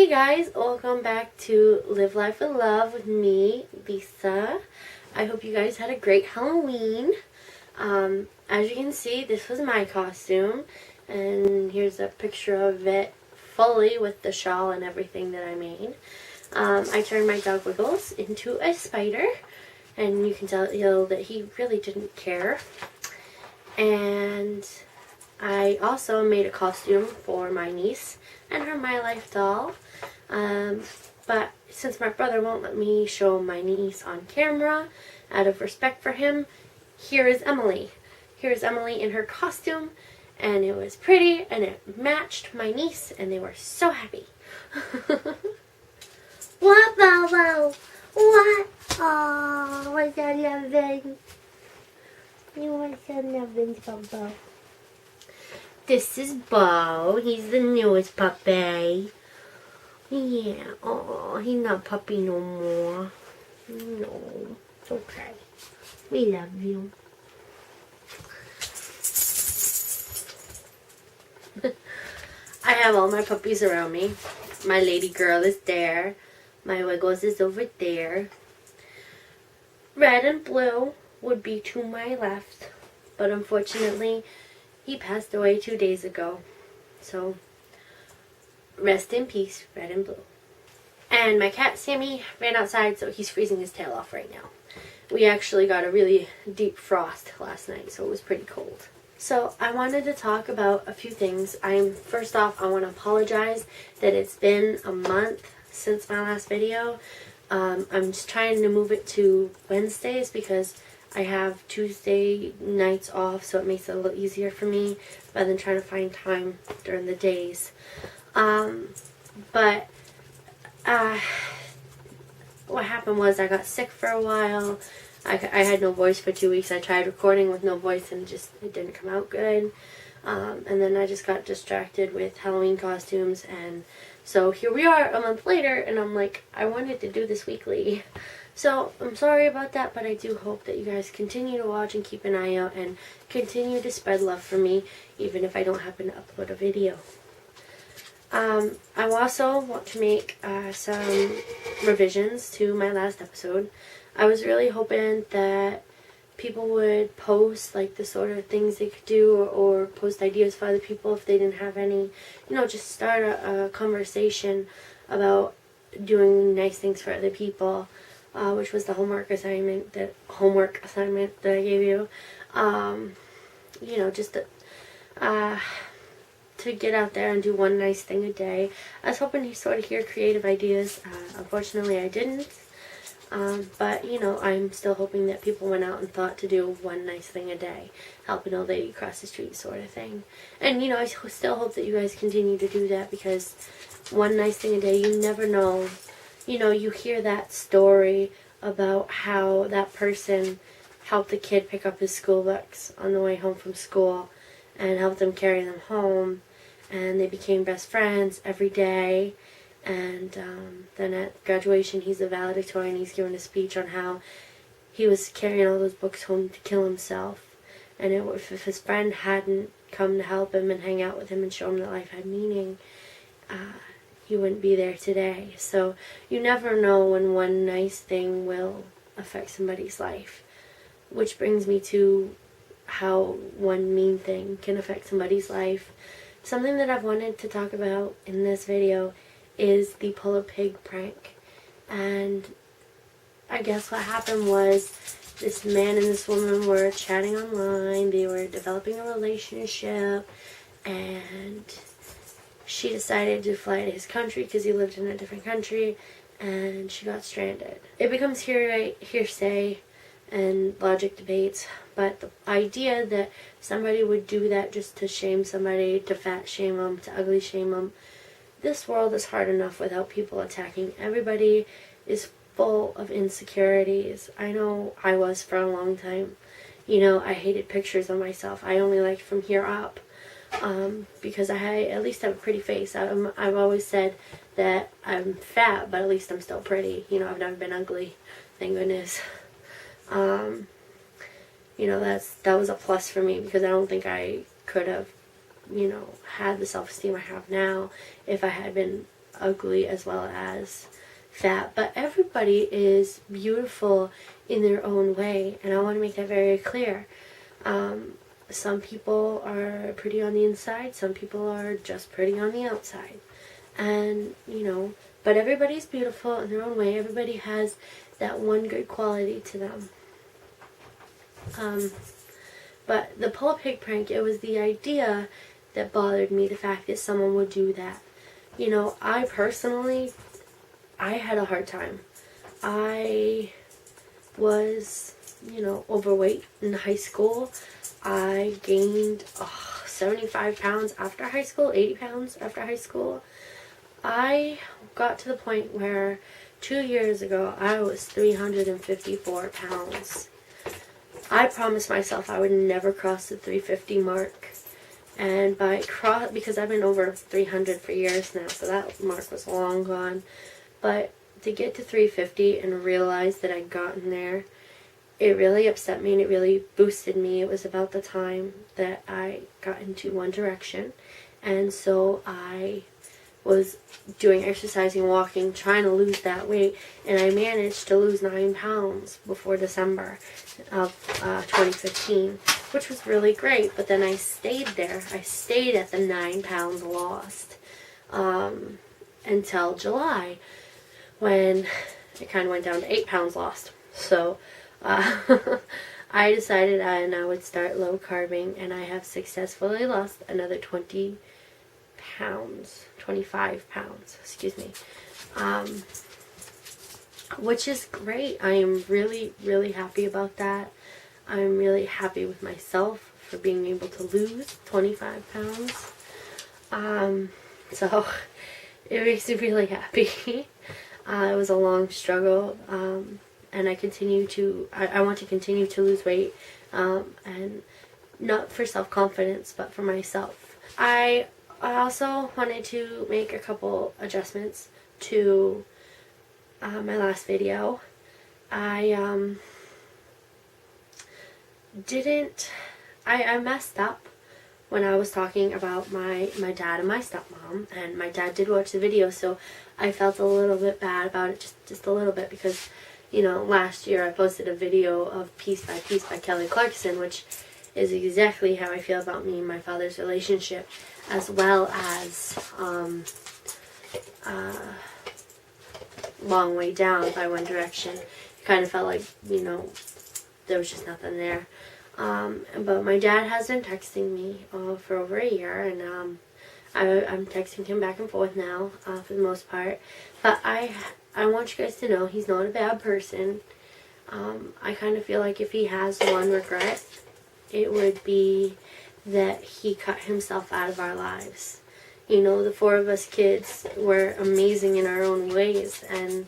Hey guys, welcome back to Live Life with Love with me, Lisa. I hope you guys had a great Halloween. As you can see, this was my costume, and here's a picture of it fully with the shawl and everything that I made. I turned my dog Wiggles into a spider, and you can tell that he really didn't care. And I also made a costume for my niece and her My Life doll. But since my brother won't let me show my niece on camera, out of respect for him, here is Emily. Here's Emily in her costume, and it was pretty, and it matched my niece, and they were so happy. What, Bobo? What? Oh, what's that nothing? You want some nothing, Bobo? This is Bo. He's the newest puppy. Yeah. Oh, he's not puppy no more. No. It's okay. We love you. I have all my puppies around me. My lady girl is there. My Wiggles is over there. Red and blue would be to my left. But unfortunately, he passed away 2 days ago. So, rest in peace, Red and Blue. And my cat, Sammy, ran outside, so he's freezing his tail off right now. We actually got a really deep frost last night, so it was pretty cold. So, I wanted to talk about a few things. First off, I want to apologize that it's been a month since my last video. I'm just trying to move it to Wednesdays because I have Tuesday nights off, so it makes it a little easier for me rather than trying to find time during the days. But what happened was I got sick for a while. I had no voice for 2 weeks. I tried recording with no voice and it didn't come out good. And then I just got distracted with Halloween costumes, and so here we are a month later, and I'm like, I wanted to do this weekly. So, I'm sorry about that, but I do hope that you guys continue to watch and keep an eye out and continue to spread love for me, even if I don't happen to upload a video. I also want to make some revisions to my last episode. I was really hoping that people would post like the sort of things they could do, or post ideas for other people if they didn't have any. You know, just start a conversation about doing nice things for other people. Which was the homework assignment that I gave you. You know, just to get out there and do one nice thing a day. I was hoping to sort of hear creative ideas. Unfortunately, I didn't. But, you know, I'm still hoping that people went out and thought to do one nice thing a day. Help an old lady cross the street sort of thing. And, you know, I still hope that you guys continue to do that, because one nice thing a day, you never know. You know, you hear that story about how that person helped a kid pick up his school books on the way home from school and helped them carry them home, and they became best friends every day. And then at graduation, he's a valedictorian. He's giving a speech on how he was carrying all those books home to kill himself, and if his friend hadn't come to help him and hang out with him and show him that life had meaning, he wouldn't be there today. So you never know when one nice thing will affect somebody's life. Which brings me to how one mean thing can affect somebody's life. Something that I've wanted to talk about in this video is the polar pig prank. And I guess what happened was this man and this woman were chatting online. They were developing a relationship, and she decided to fly to his country because he lived in a different country, and she got stranded. It becomes hearsay and logic debates, but the idea that somebody would do that just to shame somebody, to fat shame them, to ugly shame them, this world is hard enough without people attacking. Everybody is full of insecurities. I know I was for a long time. You know, I hated pictures of myself. I only liked from here up. Because I at least have a pretty face. I've always said that I'm fat, but at least I'm still pretty. You know, I've never been ugly, thank goodness. You know, that was a plus for me, because I don't think I could have, you know, had the self-esteem I have now if I had been ugly as well as fat, but everybody is beautiful in their own way, and I want to make that very clear. Some people are pretty on the inside, some people are just pretty on the outside, and but everybody's beautiful in their own way. Everybody has that one good quality to them. But the pull a pig prank, it was the idea that bothered me, the fact that someone would do that. I personally, I had a hard time. I was, overweight in high school. I gained 75 pounds after high school, 80 pounds after high school. I got to the point where 2 years ago I was 354 pounds. I promised myself I would never cross the 350 mark. And because I've been over 300 for years now, so that mark was long gone. But to get to 350 and realize that I'd gotten there, it really upset me and it really boosted me. It was about the time that I got into One Direction. And so I was doing exercising, walking, trying to lose that weight, and I managed to lose 9 pounds before December of 2015, which was really great. But then I stayed there. I stayed at the 9 pounds lost until July, when it kind of went down to 8 pounds lost. So I decided I would start low carbing, and I have successfully lost another 25 pounds, excuse me, which is great. I am really, really happy about that. I'm really happy with myself for being able to lose 25 pounds. So it makes me really happy. It was a long struggle, and I want to continue to lose weight, and not for self-confidence, but for myself. I also wanted to make a couple adjustments to my last video. I messed up when I was talking about my dad and my stepmom, and my dad did watch the video, so I felt a little bit bad about it, just a little bit, because last year I posted a video of Piece by Piece by Kelly Clarkson, which is exactly how I feel about me and my father's relationship, as well as Long Way Down by One Direction. It kind of felt like, there was just nothing there. But my dad has been texting me for over a year, and I'm texting him back and forth now, for the most part. But I want you guys to know he's not a bad person. I kind of feel like if he has one regret, it would be that he cut himself out of our lives. The 4 of us kids were amazing in our own ways, and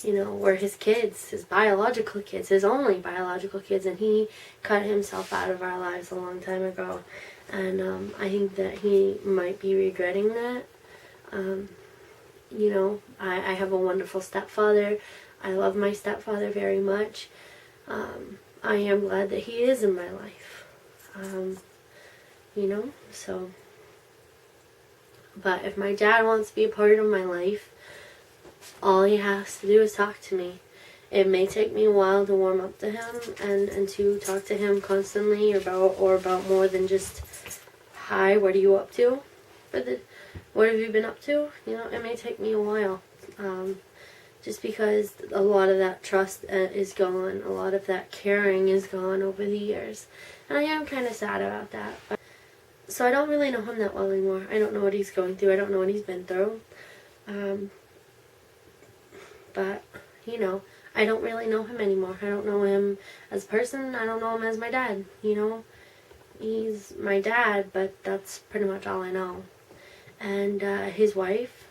we're his kids, his biological kids, his only biological kids, and he cut himself out of our lives a long time ago. And I think that he might be regretting that. I have a wonderful stepfather. I love my stepfather very much. I am glad that he is in my life. So. But if my dad wants to be a part of my life, all he has to do is talk to me. It may take me a while to warm up to him and to talk to him constantly about more than just, hi, what are you up to? What have you been up to? It may take me a while. Just because a lot of that trust is gone, a lot of that caring is gone over the years. And I am kind of sad about that. So I don't really know him that well anymore. I don't know what he's going through. I don't know what he's been through. But, I don't really know him anymore. I don't know him as a person. I don't know him as my dad. He's my dad, but that's pretty much all I know. And his wife,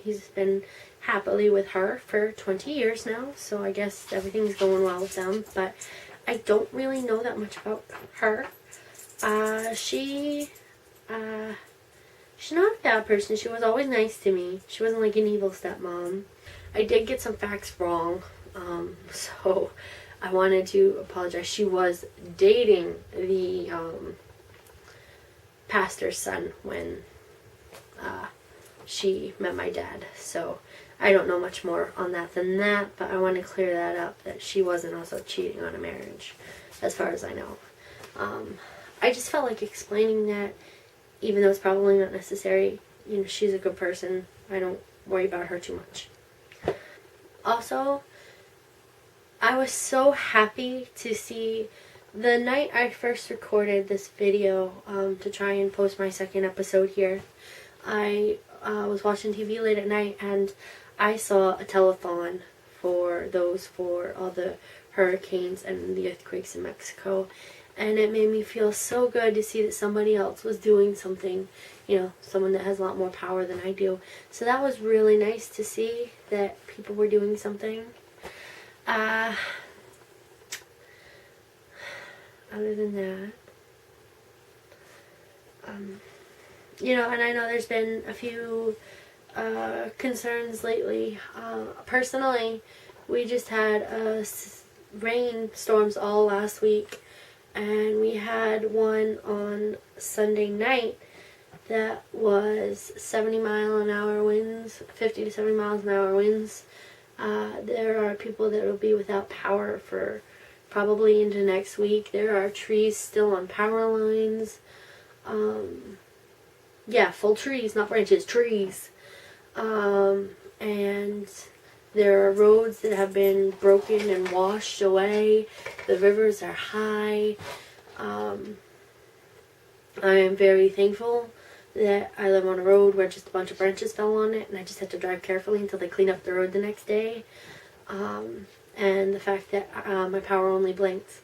he's been happily with her for 20 years now, so I guess everything's going well with them. But I don't really know that much about her. She's not a bad person. She was always nice to me. She wasn't like an evil stepmom. I did get some facts wrong, so I wanted to apologize. She was dating the pastor's son when she met my dad. So I don't know much more on that than that, but I want to clear that up, that she wasn't also cheating on a marriage, as far as I know. I just felt like explaining that, even though it's probably not necessary. You know, she's a good person. I don't worry about her too much. Also, I was so happy to see the night I first recorded this video to try and post my second episode here. I was watching TV late at night and I saw a telethon for all the hurricanes and the earthquakes in Mexico. And it made me feel so good to see that somebody else was doing something, you know, someone that has a lot more power than I do. So that was really nice to see that people were doing something. Other than that, you know, and I know there's been a few concerns lately. Personally, we just had rainstorms all last week. And we had one on Sunday night that was 70-mile-an-hour winds, 50 to 70 miles an hour winds. There are people that will be without power for probably into next week. There are trees still on power lines. Yeah, full trees, not branches, trees. And there are roads that have been broken and washed away. The rivers are high. I am very thankful that I live on a road where just a bunch of branches fell on it, and I just had to drive carefully until they clean up the road the next day. And the fact that my power only blinked.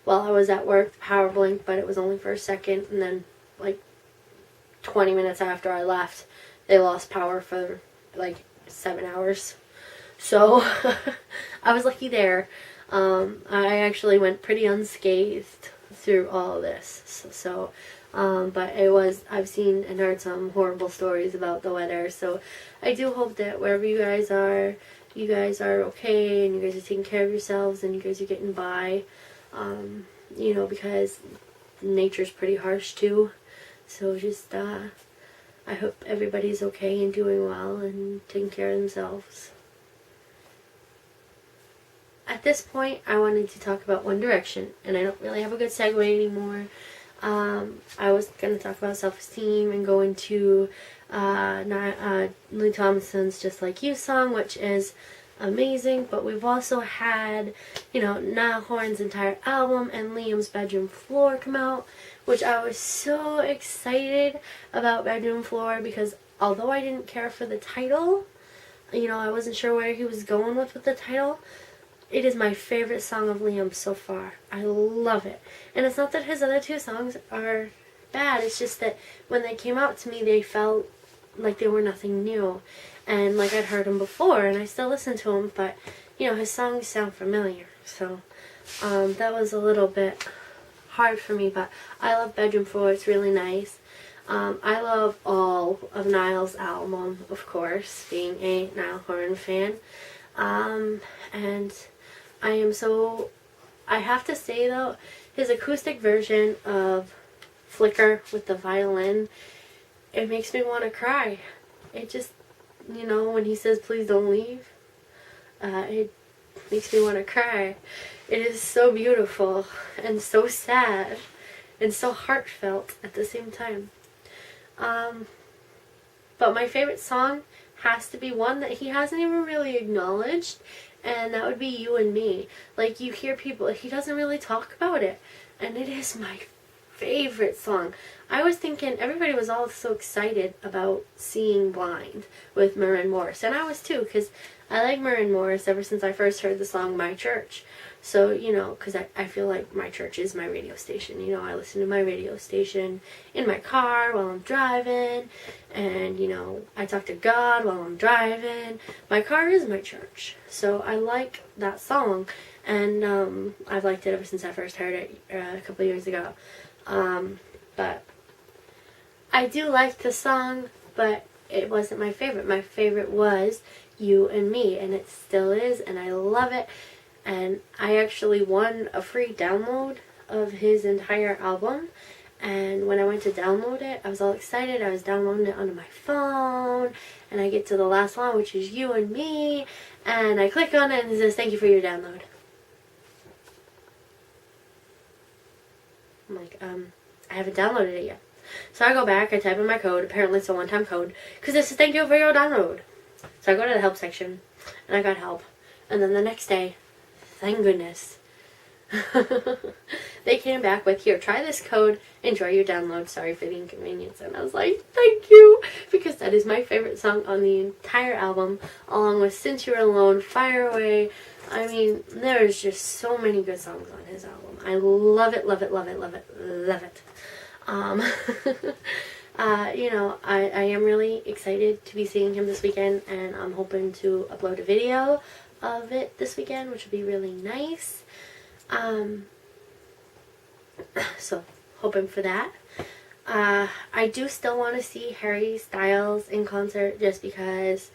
While I was at work, the power blinked, but it was only for a second, and then like 20 minutes after I left, they lost power for like 7 hours. So, I was lucky there. I actually went pretty unscathed through all of this. But I've seen and heard some horrible stories about the weather. So, I do hope that wherever you guys are okay, and you guys are taking care of yourselves, and you guys are getting by. You know, because nature's pretty harsh too. So, just, I hope everybody's okay and doing well and taking care of themselves. At this point, I wanted to talk about One Direction, and I don't really have a good segue anymore. I was going to talk about self-esteem and go into Lee Thompson's Just Like You song, which is amazing, but we've also had, you know, Niall Horan's entire album and Liam's Bedroom Floor come out, which I was so excited about Bedroom Floor because although I didn't care for the title, you know, I wasn't sure where he was going with the title. It is my favorite song of Liam so far. I love it. And it's not that his other two songs are bad. It's just that when they came out to me, they felt like they were nothing new. And like I'd heard them before, and I still listen to them, but, you know, his songs sound familiar. So that was a little bit hard for me, but I love Bedroom Floor. It's really nice. I love all of Niall's album, of course, being a Niall Horan fan. And I have to say though, his acoustic version of Flicker with the violin, it makes me want to cry. It just, you know, when he says please don't leave, it makes me want to cry. It is so beautiful and so sad and so heartfelt at the same time. But my favorite song has to be one that he hasn't even really acknowledged, and that would be You and Me. Like, you hear people, he doesn't really talk about it, and it is my favorite song. I was thinking everybody was all so excited about Seeing Blind with Maren Morris, and I was too, because I like Maren Morris ever since I first heard the song My Church. So, you know, because I feel like my church is my radio station. You know, I listen to my radio station in my car while I'm driving. And, you know, I talk to God while I'm driving. My car is my church. So I like that song. And I've liked it ever since I first heard it a couple years ago. But I do like the song, but it wasn't my favorite. My favorite was You and Me. And it still is. And I love it. And I actually won a free download of his entire album, And when I went to download it, I was all excited. I was downloading it onto my phone, and I get to the last one, which is You and Me, and I click on it and it says, "Thank you for your download." I'm like, I haven't downloaded it yet. So I go back, I type in my code. Apparently it's a one-time code, because it says, "Thank you for your download." So I go to the help section, and I got help. And then the next day, thank goodness, they came back with, "Here, try this code, enjoy your download, sorry for the inconvenience." And I was like, thank you, because that is my favorite song on the entire album, along with Since You're Alone, Fire Away. I mean, there's just so many good songs on his album. I love it, love it, love it, love it, love it. You know, I am really excited to be seeing him this weekend, and I'm hoping to upload a video of it this weekend, which would be really nice. So hoping for that. I do still want to see Harry Styles in concert, just because,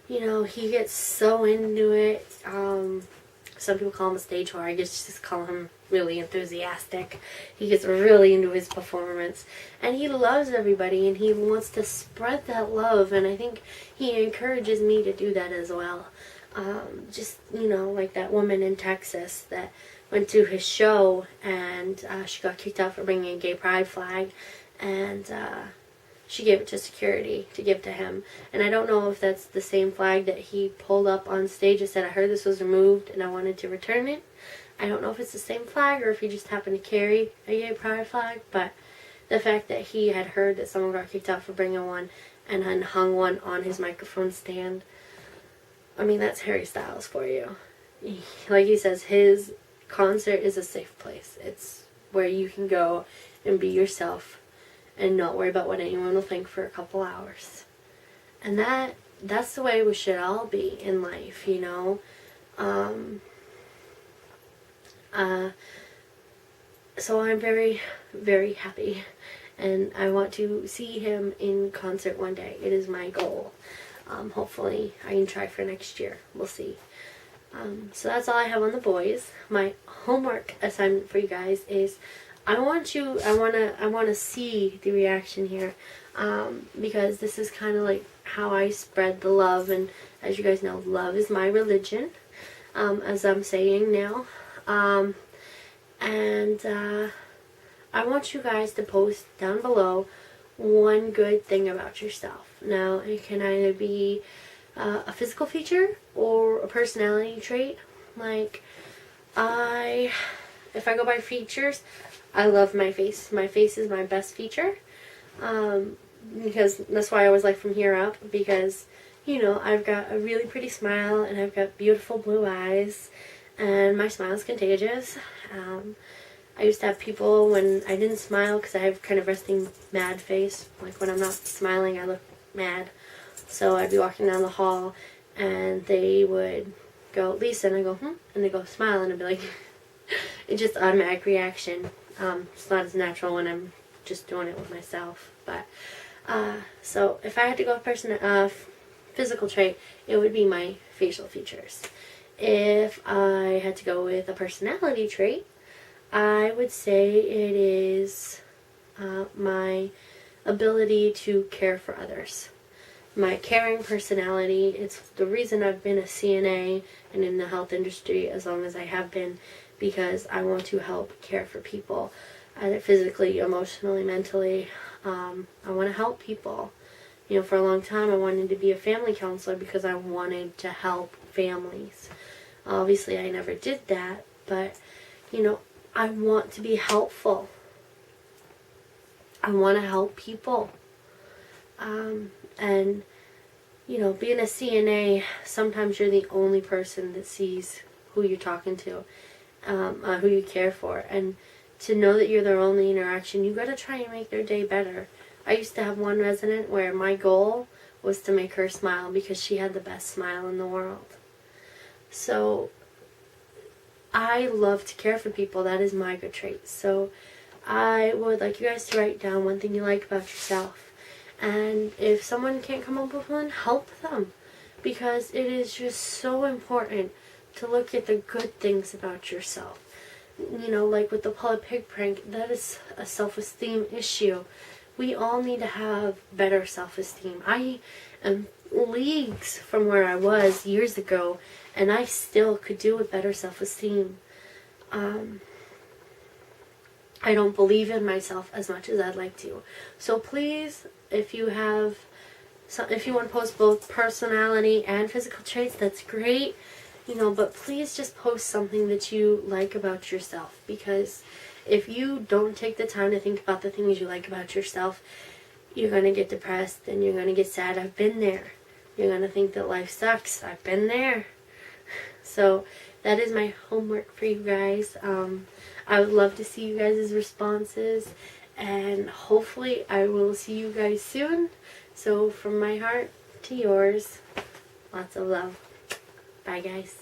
you know, he gets so into it. Some people call him a stage whore. I just call him really enthusiastic. He gets really into his performance, and he loves everybody, and he wants to spread that love, and I think he encourages me to do that as well. Just, you know, like that woman in Texas that went to his show, and she got kicked out for bringing a gay pride flag, and she gave it to security to give to him. And I don't know if that's the same flag that he pulled up on stage and said, "I heard this was removed and I wanted to return it." I don't know if it's the same flag or if he just happened to carry a gay pride flag, but the fact that he had heard that someone got kicked out for bringing one and then hung one on his microphone stand, I mean, that's Harry Styles for you. Like he says, his concert is a safe place. It's where you can go and be yourself and not worry about what anyone will think for a couple hours. And that's the way we should all be in life, you know. So I'm very, very happy, and I want to see him in concert one day. It is my goal. Hopefully I can try for next year. We'll see. So that's all I have on the boys. My homework assignment for you guys is I want to see the reaction here, because this is kind of like how I spread the love, and as you guys know, love is my religion, as I'm saying now. I want you guys to post down below one good thing about yourself. Now, it can either be a physical feature or a personality trait. Like, if I go by features, I love my face. My face is my best feature, because that's why I always like from here up, because, you know, I've got a really pretty smile, and I've got beautiful blue eyes, and my smile is contagious. I used to have people, when I didn't smile, because I have kind of resting mad face, like when I'm not smiling I look mad, so I'd be walking down the hall and they would go, "Lisa," and I go, "Hmm," and they go, "Smile," and I'd be like, it's just automatic reaction. It's not as natural when I'm just doing it with myself. But so if I had to go physical trait, it would be my facial features. If I had to go with a personality trait, I would say it is my ability to care for others. My caring personality. It's the reason I've been a CNA and in the health industry as long as I have been, because I want to help care for people, either physically, emotionally, mentally. I want to help people. You know, for a long time I wanted to be a family counselor because I wanted to help families. Obviously I never did that, but, you know, I want to be helpful. I want to help people. And, you know, being a CNA, sometimes you're the only person that sees who you're talking to, who you care for. And to know that you're their only interaction, you got to try and make their day better. I used to have one resident where my goal was to make her smile because she had the best smile in the world. So I love to care for people. That is my good trait. So I would like you guys to write down one thing you like about yourself. And if someone can't come up with one, help them. Because it is just so important to look at the good things about yourself. you know, like with the Paula Pig prank, that is a self-esteem issue. We all need to have better self-esteem. I am leagues from where I was years ago, and I still could do with better self-esteem. I don't believe in myself as much as I'd like to. So please, if you want to post both personality and physical traits, that's great. You know, but please just post something that you like about yourself, because if you don't take the time to think about the things you like about yourself, you're going to get depressed and you're going to get sad. I've been there. You're going to think that life sucks. I've been there. So that is my homework for you guys. I would love to see you guys' responses, and hopefully I will see you guys soon. So from my heart to yours, lots of love. Bye, guys.